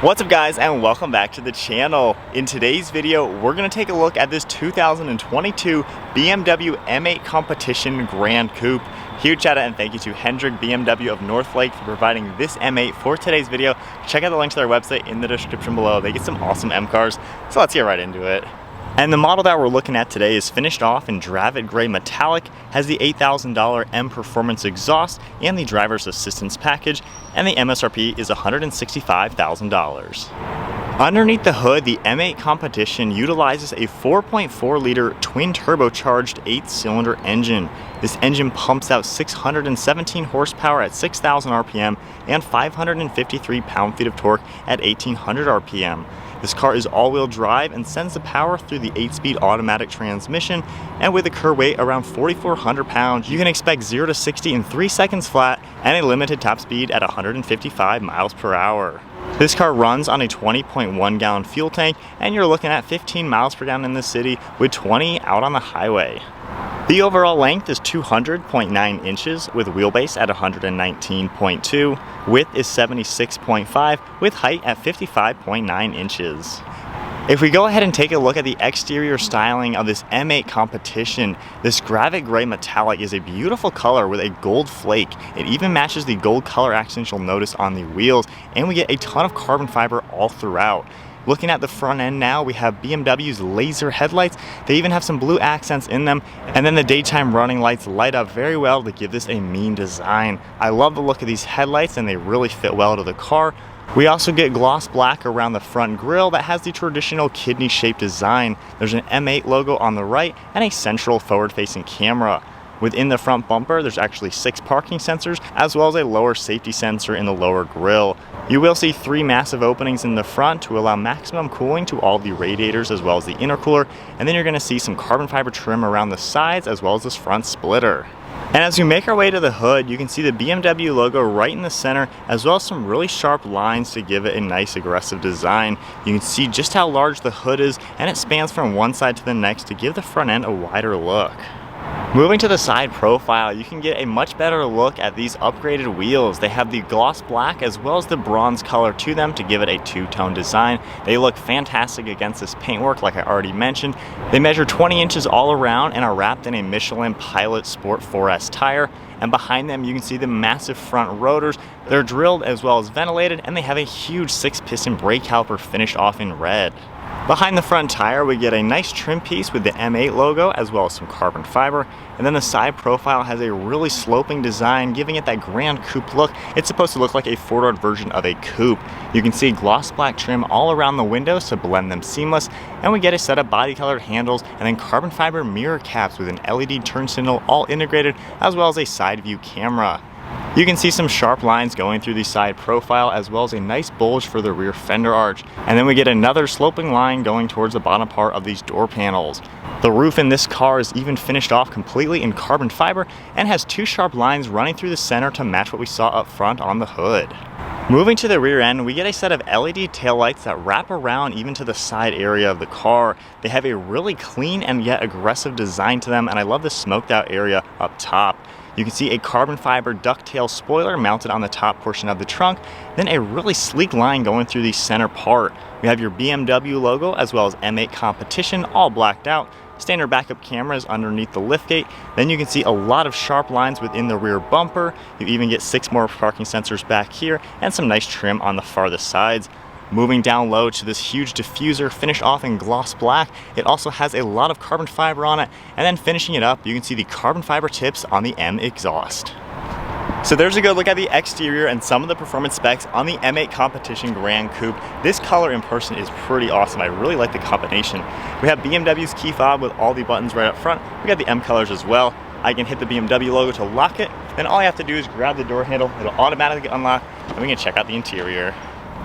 What's up guys, and welcome back to the channel. In today's video, we're going to take a look at this 2022 BMW M8 Competition Gran Coupe. Huge shout out and thank you to Hendrick BMW of Northlake for providing this M8 for today's video. Check out the link to their website in the description below. They get some awesome M cars, so let's get right into it. And the model that we're looking at today is finished off in Dravid Gray Metallic, has the $8,000 M Performance exhaust and the driver's assistance package, and the MSRP is $165,000. Underneath the hood, the M8 Competition utilizes a 4.4-liter twin turbocharged 8-cylinder engine. This engine pumps out 617 horsepower at 6,000 RPM and 553 pound-feet of torque at 1,800 RPM. This car is all-wheel drive and sends the power through the 8-speed automatic transmission, and with a curb weight around 4,400 pounds, you can expect 0 to 60 in 3 seconds flat and a limited top speed at 155 miles per hour. This car runs on a 20.1 gallon fuel tank, and you're looking at 15 miles per gallon in the city with 20 out on the highway. The overall length is 200.9 inches with wheelbase at 119.2, width is 76.5 with height at 55.9 inches. If we go ahead and take a look at the exterior styling of this M8 Competition, this Dravid Gray Metallic is a beautiful color with a gold flake. It even matches the gold color accents you'll notice on the wheels, and we get a ton of carbon fiber all throughout. Looking at the front end now, we have BMW's laser headlights. They even have some blue accents in them, and then the daytime running lights light up very well to give this a mean design. I love the look of these headlights, and they really fit well to the car. We also get gloss black around the front grille that has the traditional kidney-shaped design. There's an M8 logo on the right and a central forward-facing camera. Within the front bumper, there's actually 6 parking sensors, as well as a lower safety sensor in the lower grille. You will see 3 massive openings in the front to allow maximum cooling to all the radiators as well as the intercooler, and then you're going to see some carbon fiber trim around the sides as well as this front splitter. And as we make our way to the hood, you can see the BMW logo right in the center, as well as some really sharp lines to give it a nice aggressive design. You can see just how large the hood is, and it spans from one side to the next to give the front end a wider look. Moving to the side profile, you can get a much better look at these upgraded wheels. They have the gloss black as well as the bronze color to them to give it a two-tone design. They look fantastic against this paintwork like I already mentioned. They measure 20 inches all around and are wrapped in a Michelin Pilot Sport 4S tire. And behind them you can see the massive front rotors. They're drilled as well as ventilated, and they have a huge 6-piston brake caliper finished off in red. Behind the front tire, we get a nice trim piece with the M8 logo as well as some carbon fiber, and then the side profile has a really sloping design, giving it that Gran Coupe look. It's supposed to look like a four-door version of a coupe. You can see gloss black trim all around the windows to blend them seamless, and we get a set of body-colored handles and then carbon fiber mirror caps with an LED turn signal all integrated, as well as a side view camera. You can see some sharp lines going through the side profile as well as a nice bulge for the rear fender arch. And then we get another sloping line going towards the bottom part of these door panels. The roof in this car is even finished off completely in carbon fiber and has 2 sharp lines running through the center to match what we saw up front on the hood. Moving to the rear end, we get a set of LED taillights that wrap around even to the side area of the car. They have a really clean and yet aggressive design to them, and I love the smoked out area up top. You can see a carbon fiber ducktail spoiler mounted on the top portion of the trunk, then a really sleek line going through the center part. We have your BMW logo as well as M8 Competition all blacked out. Standard backup cameras underneath the liftgate. Then you can see a lot of sharp lines within the rear bumper. You even get 6 more parking sensors back here and some nice trim on the farthest sides. Moving down low to this huge diffuser finished off in gloss black. It also has a lot of carbon fiber on it, and then finishing it up, you can see the carbon fiber tips on the M exhaust. So there's a good look at the exterior and some of the performance specs on the M8 Competition Gran Coupe. This color in person is pretty awesome. I really like the combination. We have BMW's key fob with all the buttons right up front. We got the M colors as well. I can hit the BMW logo to lock it. Then all I have to do is grab the door handle. It'll automatically unlock, and we can check out the interior.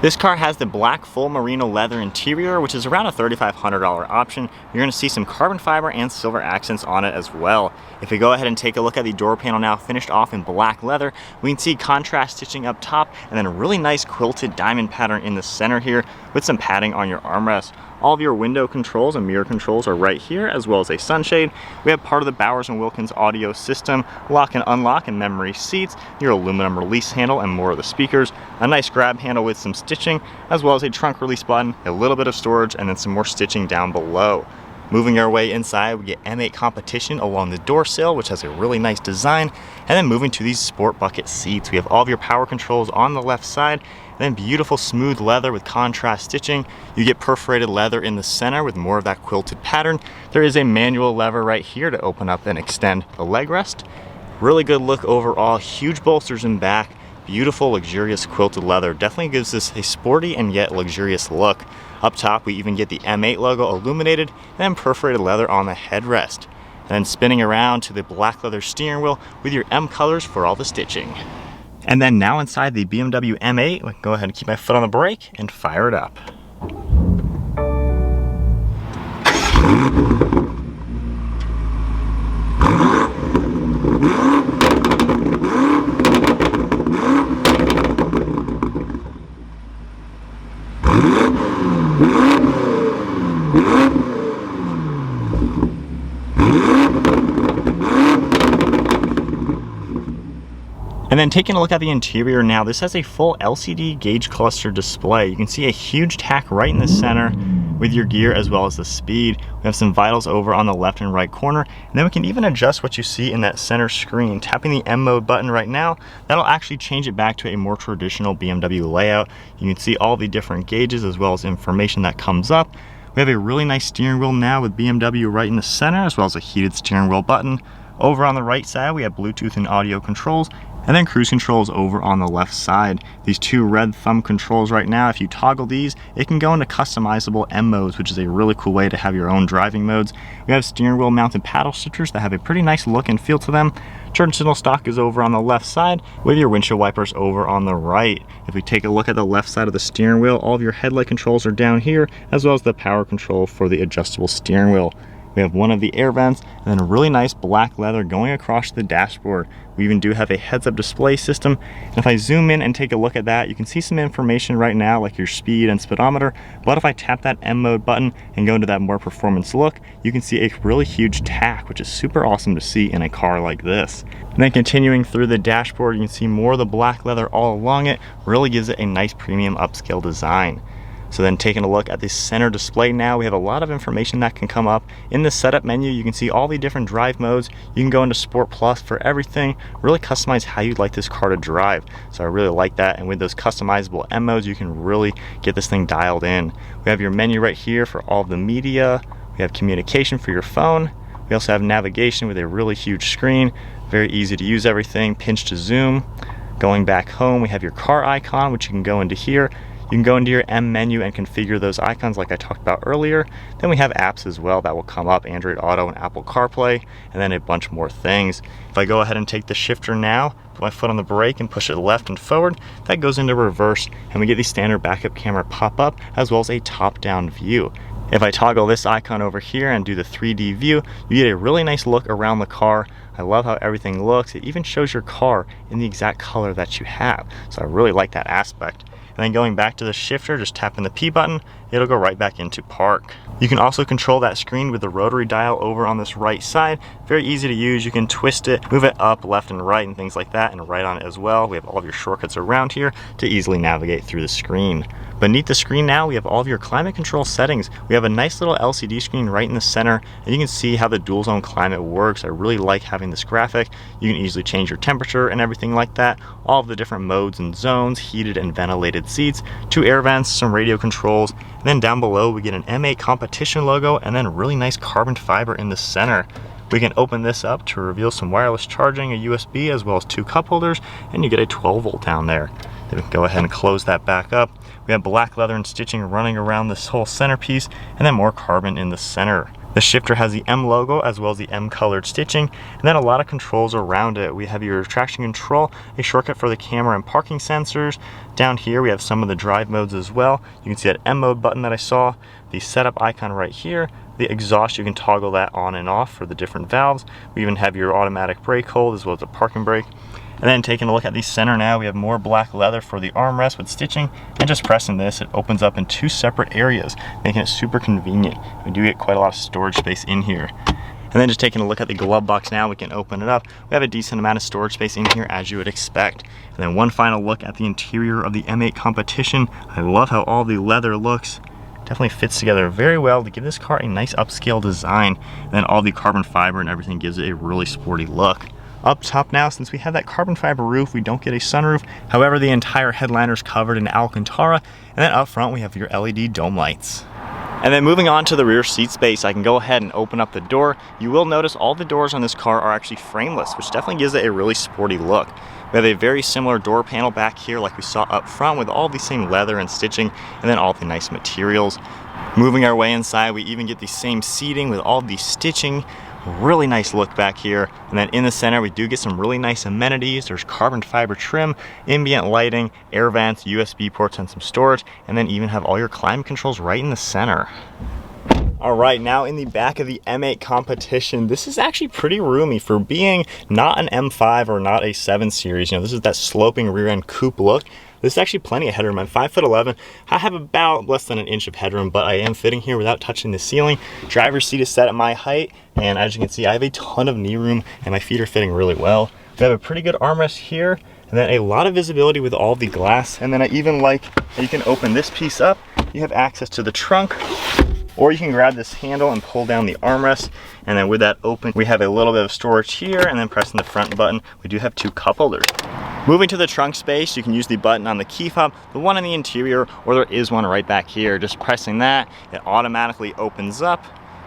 This car has the black full merino leather interior, which is around a $3,500 option. You're going to see some carbon fiber and silver accents on it as well. If we go ahead and take a look at the door panel now finished off in black leather, we can see contrast stitching up top and then a really nice quilted diamond pattern in the center here with some padding on your armrest. All of your window controls and mirror controls are right here, as well as a sunshade. We have part of the Bowers & Wilkins audio system, lock and unlock and memory seats, your aluminum release handle and more of the speakers, a nice grab handle with some stitching, as well as a trunk release button, a little bit of storage, and then some more stitching down below. Moving our way inside, we get M8 Competition along the door sill, which has a really nice design. And then moving to these sport bucket seats, we have all of your power controls on the left side, and then beautiful smooth leather with contrast stitching. You get perforated leather in the center with more of that quilted pattern. There is a manual lever right here to open up and extend the leg rest. Really good look overall, huge bolsters in back, beautiful luxurious quilted leather. Definitely gives this a sporty and yet luxurious look. Up top, we even get the M8 logo illuminated and then perforated leather on the headrest. And then spinning around to the black leather steering wheel with your M colors for all the stitching. And then now inside the BMW M8, I can go ahead and keep my foot on the brake and fire it up. And then taking a look at the interior now, this has a full LCD gauge cluster display. You can see a huge tack right in the center with your gear as well as the speed. We have some vitals over on the left and right corner, and then we can even adjust what you see in that center screen. Tapping the M mode button right now, that'll actually change it back to a more traditional BMW layout. You can see all the different gauges as well as information that comes up. We have a really nice steering wheel now with BMW right in the center, as well as a heated steering wheel button. Over on the right side, we have Bluetooth and audio controls, and then cruise controls over on the left side. These two red thumb controls right now, if you toggle these, it can go into customizable M modes, which is a really cool way to have your own driving modes. We have steering wheel mounted paddle shifters that have a pretty nice look and feel to them. Turn signal stock is over on the left side with your windshield wipers over on the right. If we take a look at the left side of the steering wheel, all of your headlight controls are down here, as well as the power control for the adjustable steering wheel. We have one of the air vents and then a really nice black leather going across the dashboard. We even do have a heads-up display system. And if I zoom in and take a look at that, you can see some information right now like your speed and speedometer. But if I tap that M mode button and go into that more performance look, you can see a really huge tack, which is super awesome to see in a car like this. And then continuing through the dashboard, you can see more of the black leather all along it. Really gives it a nice premium upscale design. So then taking a look at the center display now, we have a lot of information that can come up. In the setup menu, you can see all the different drive modes. You can go into Sport Plus for everything, really customize how you'd like this car to drive. So I really like that, and with those customizable M modes, you can really get this thing dialed in. We have your menu right here for all of the media. We have communication for your phone. We also have navigation with a really huge screen, very easy to use everything, pinch to zoom. Going back home, we have your car icon, which you can go into here. You can go into your M menu and configure those icons like I talked about earlier. Then we have apps as well that will come up, Android Auto and Apple CarPlay, and then a bunch more things. If I go ahead and take the shifter now, put my foot on the brake and push it left and forward, that goes into reverse, and we get the standard backup camera pop up as well as a top-down view. If I toggle this icon over here and do the 3D view, you get a really nice look around the car. I love how everything looks. It even shows your car in the exact color that you have. So I really like that aspect. And then going back to the shifter, just tapping the P button, it'll go right back into park. You can also control that screen with the rotary dial over on this right side. Very easy to use. You can twist it, move it up, left, and right, and things like that, and right on it as well. We have all of your shortcuts around here to easily navigate through the screen. Beneath the screen now, we have all of your climate control settings. We have a nice little LCD screen right in the center, and you can see how the dual zone climate works. I really like having this graphic. You can easily change your temperature and everything like that. All of the different modes and zones, heated and ventilated seats, 2 air vents, some radio controls, and then down below we get an M8 Competition logo and then really nice carbon fiber in the center. We can open this up to reveal some wireless charging, a USB, as well as 2 cup holders, and you get a 12 volt down there. Then we can go ahead and close that back up. We have black leather and stitching running around this whole centerpiece, and then more carbon in the center. The shifter has the M logo as well as the M colored stitching, and then a lot of controls around it. We have your traction control, a shortcut for the camera and parking sensors. Down here we have some of the drive modes as well. You can see that M mode button that I saw, the setup icon right here. The exhaust, you can toggle that on and off for the different valves. We even have your automatic brake hold as well as a parking brake. And then taking a look at the center now, we have more black leather for the armrest with stitching, and just pressing this, it opens up in 2 separate areas, making it super convenient. We do get quite a lot of storage space in here. And then just taking a look at the glove box now, we can open it up. We have a decent amount of storage space in here, as you would expect. And then one final look at the interior of the M8 Competition. I love how all the leather looks. Definitely fits together very well to give this car a nice upscale design. And then all the carbon fiber and everything gives it a really sporty look. Up top now, since we have that carbon fiber roof, we don't get a sunroof. However, the entire headliner is covered in Alcantara. And then up front, we have your LED dome lights. And then moving on to the rear seat space, I can go ahead and open up the door. You will notice all the doors on this car are actually frameless, which definitely gives it a really sporty look. We have a very similar door panel back here like we saw up front with all the same leather and stitching, and then all the nice materials. Moving our way inside, we even get the same seating with all the stitching. Really nice look back here. And then in the center, we do get some really nice amenities. There's carbon fiber trim, ambient lighting, air vents, USB ports, and some storage. And then even have all your climate controls right in the center. All right, now in the back of the M8 Competition, this is actually pretty roomy for being not an M5 or not a 7 Series. You know, this is that sloping rear end coupe look. There's actually plenty of headroom. I'm 5'11". I have about less than an inch of headroom, but I am fitting here without touching the ceiling. Driver's seat is set at my height, and as you can see, I have a ton of knee room, and my feet are fitting really well. We have a pretty good armrest here, and then a lot of visibility with all the glass. And then I even like that you can open this piece up. You have access to the trunk, or you can grab this handle and pull down the armrest. And then with that open, we have a little bit of storage here, and then pressing the front button, we do have 2 cup holders. Moving to the trunk space, you can use the button on the key fob, the one in the interior, or there is one right back here. Just pressing that, it automatically opens up.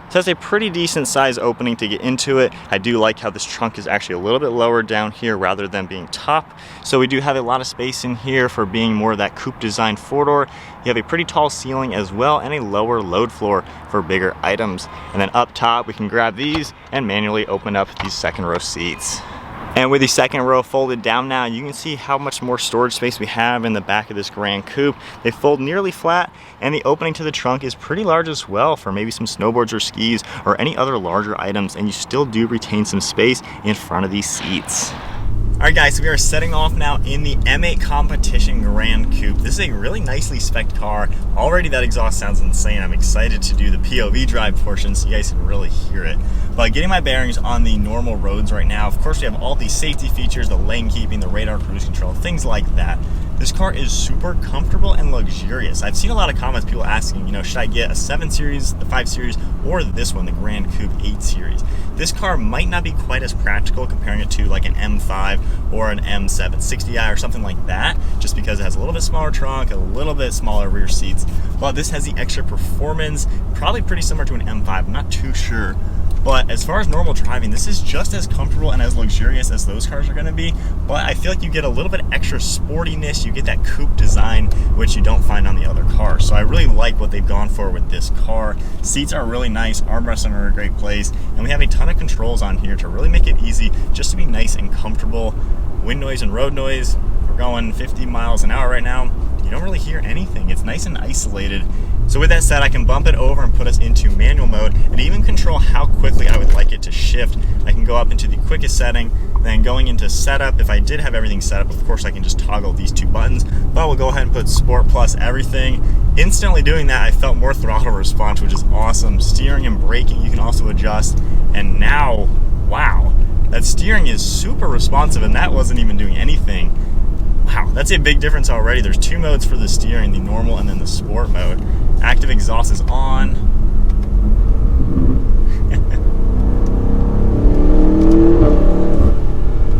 So that's a pretty decent size opening to get into it. I do like how this trunk is actually a little bit lower down here rather than being top. So we do have a lot of space in here for being more of that coupe design 4-door. You have a pretty tall ceiling as well, and a lower load floor for bigger items. And then up top, we can grab these and manually open up these second row seats. And with the second row folded down now, you can see how much more storage space we have in the back of this Gran Coupe. They fold nearly flat, and the opening to the trunk is pretty large as well for maybe some snowboards or skis or any other larger items, and you still do retain some space in front of these seats. All right guys, so we are setting off now in the M8 Competition Gran Coupe. This is a really nicely spec'd car. Already that exhaust sounds insane. I'm excited to do the POV drive portion so you guys can really hear it. But getting my bearings on the normal roads right now, of course we have all these safety features, the lane keeping, the radar cruise control, things like that. This car is super comfortable and luxurious. I've seen a lot of comments, people asking, you know, should I get a 7 Series, the 5 Series, or this one, the Gran Coupe 8 Series? This car might not be quite as practical comparing it to like an M5 or an M760i or something like that, just because it has a little bit smaller trunk, a little bit smaller rear seats. But this has the extra performance, probably pretty similar to an M5, I'm not too sure. But as far as normal driving, this is just as comfortable and as luxurious as those cars are going to be. But I feel like you get a little bit extra sportiness. You get that coupe design, which you don't find on the other cars. So I really like what they've gone for with this car. Seats are really nice. Armrests are in a great place. And we have a ton of controls on here to really make it easy just to be nice and comfortable. Wind noise and road noise. We're going 50 miles an hour right now. You don't really hear anything. It's nice and isolated. So with that said, I can bump it over and put us into manual mode and even control how quickly I would like it to shift. I can go up into the quickest setting, then going into setup. If I did have everything set up, of course I can just toggle these 2 buttons, but we'll go ahead and put Sport plus everything. Instantly doing that, I felt more throttle response, which is awesome. Steering and braking, you can also adjust. And now, wow, that steering is super responsive, and that wasn't even doing anything. Wow, that's a big difference already. There's 2 modes for the steering, the normal and then the sport mode. Active exhaust is on.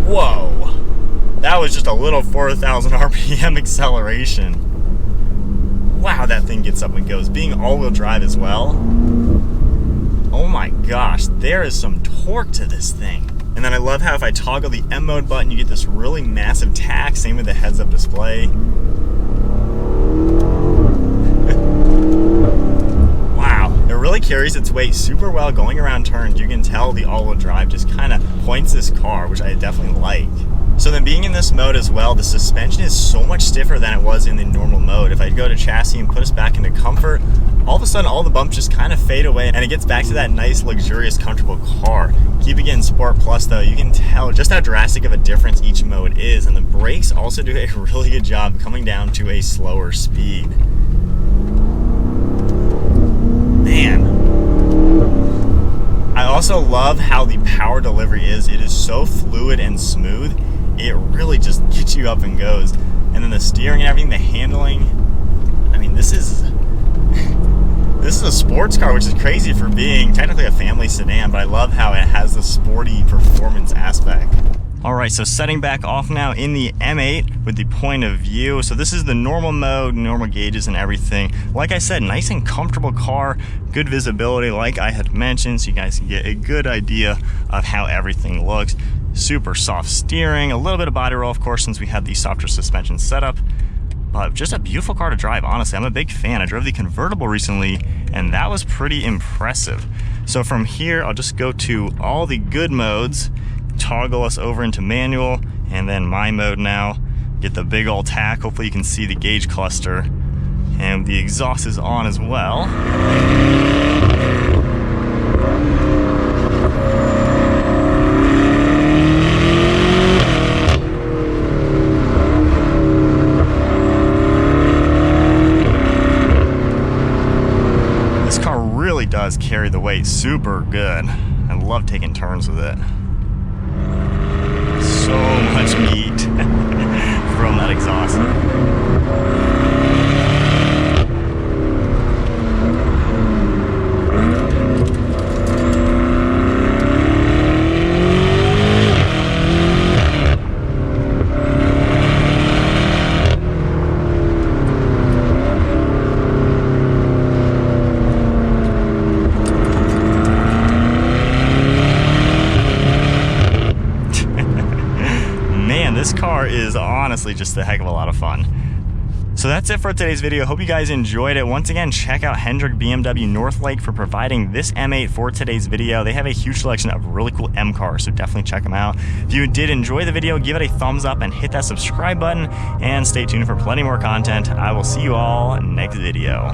Whoa, that was just a little 4,000 RPM acceleration. Wow, that thing gets up and goes. Being all-wheel drive as well. Oh my gosh, there is some torque to this thing. And then I love how if I toggle the M mode button, you get this really massive tack, same with the heads-up display. Wow, it really carries its weight super well going around turns. You can tell the all-wheel drive just kind of points this car, which I definitely like. So then being in this mode as well, the suspension is so much stiffer than it was in the normal mode. If I go to chassis and put us back into comfort, all of a sudden all the bumps just kind of fade away and it gets back to that nice, luxurious, comfortable car. Keeping it in Sport Plus though, you can tell just how drastic of a difference each mode is, and the brakes also do a really good job coming down to a slower speed. Man. I also love how the power delivery is. It is so fluid and smooth. It really just gets you up and goes. And then the steering and everything, the handling. I mean, this is a sports car, which is crazy for being technically a family sedan, but I love how it has the sporty performance aspect. All right, so setting back off now in the M8 with the point of view. So this is the normal mode, normal gauges and everything. Like I said, nice and comfortable car, good visibility like I had mentioned, so you guys can get a good idea of how everything looks. Super soft steering, a little bit of body roll, of course, since we had the softer suspension setup. But just a beautiful car to drive, honestly. I'm a big fan. I drove the convertible recently, and that was pretty impressive. So from here, I'll just go to all the good modes, toggle us over into manual, and then my mode now. Get the big old tack. Hopefully you can see the gauge cluster. And the exhaust is on as well. This car really does carry the weight super good. I love taking turns with it. So much meat from that exhaust. This car is honestly just a heck of a lot of fun. So that's it for today's video. Hope you guys enjoyed it. Once again, check out Hendrick BMW Northlake for providing this M8 for today's video. They have a huge selection of really cool M cars, so definitely check them out. If you did enjoy the video, give it a thumbs up and hit that subscribe button, and stay tuned for plenty more content. I will see you all next video.